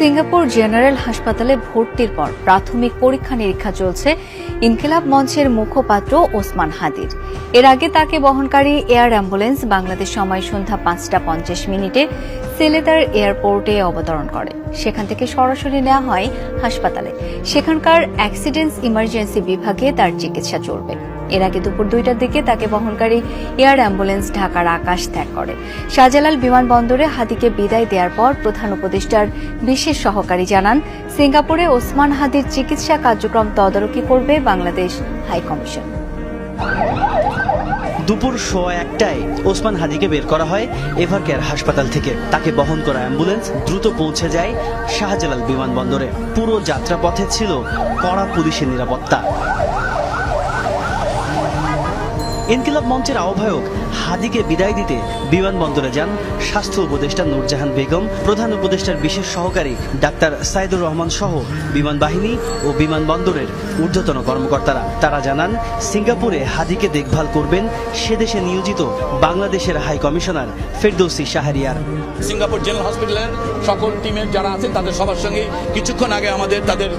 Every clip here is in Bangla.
সিঙ্গাপুর জেনারেল হাসপাতালে ভর্তির পর প্রাথমিক পরীক্ষা নিরীক্ষা চলছে ইনকিলাব মঞ্চের মুখপাত্র ওসমান হাদির। এর আগে তাকে বহনকারী এয়ার অ্যাম্বুলেন্স বাংলাদেশ সময় সন্ধ্যা 5:50 সিলেদার এয়ারপোর্টে অবতরণ করে। সেখান থেকে সরাসরি নেওয়া হয় হাসপাতালে। সেখানকার অ্যাক্সিডেন্টস ইমার্জেন্সি বিভাগে তার চিকিৎসা চলবে। এর আগে দুপুর 2টার দিকে তাকে বহনকারী এয়ার অ্যাম্বুলেন্স ঢাকার আকাশ ত্যাগ করে। শাহজালাল বিমানবন্দরে হাদিকে বিদায় দেওয়ার পর প্রধান উপদেষ্টার বিশেষ সহকারী জানান, সিঙ্গাপুরে ওসমান হাদির চিকিৎসা কার্যক্রম তদারকি করবে বাংলাদেশ হাইকমিশন। দুপুর 1:15টায় ওসমান হাদিকে বের করা হয় এভারকেয়ার হাসপাতাল থেকে। তাকে বহন করা অ্যাম্বুলেন্স দ্রুত পৌঁছে যায় শাহজালাল বিমানবন্দরে। পুরো যাত্রাপথে ছিল কড়া পুলিশের নিরাপত্তা। ইনকিলাব মঞ্চের আহ্বায়ক হাদিকে বিদায় দিতে বিমানবন্দরে যান স্বাস্থ্য উপদেষ্টা নূরজাহান বেগম, প্রধান উপদেষ্টার বিশেষ সহকারী ডাক্তার সাইদুর রহমান সহ বিমান বাহিনী ও বিমানবন্দরের ঊর্ধ্বতন কর্মকর্তারা। তারা জানান, সিঙ্গাপুরে হাদিকে দেখভাল করবেন সেদেশে নিয়োজিত বাংলাদেশের high commissioner Ferdousi Shahriar. Singapore general হসপিটালের সকল টিমের যারা আছেন তাদের সবার সঙ্গে কিছুক্ষণ আগে তাদের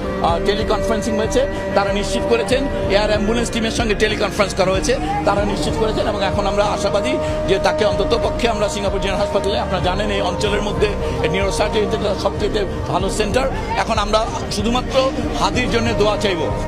টেলিকনফারেন্সিং হয়েছে। তারা নিশ্চিত করেছেন, এয়ার অ্যাম্বুলেন্স টিমের সঙ্গে টেলিকনফারেন্স করা হয়েছে, তারা নিশ্চিত করেছেন এবং এখন আমরা আশাবাদী যে তাকে অন্তত পক্ষে আমরা সিঙ্গাপুর জেনারেল হাসপাতালে, আপনারা জানেন এই অঞ্চলের মধ্যে নিউরোসার্জারিতে সবচেয়ে ভালো সেন্টার, এখন আমরা শুধুমাত্র হাদির জন্য দোয়া চাইব।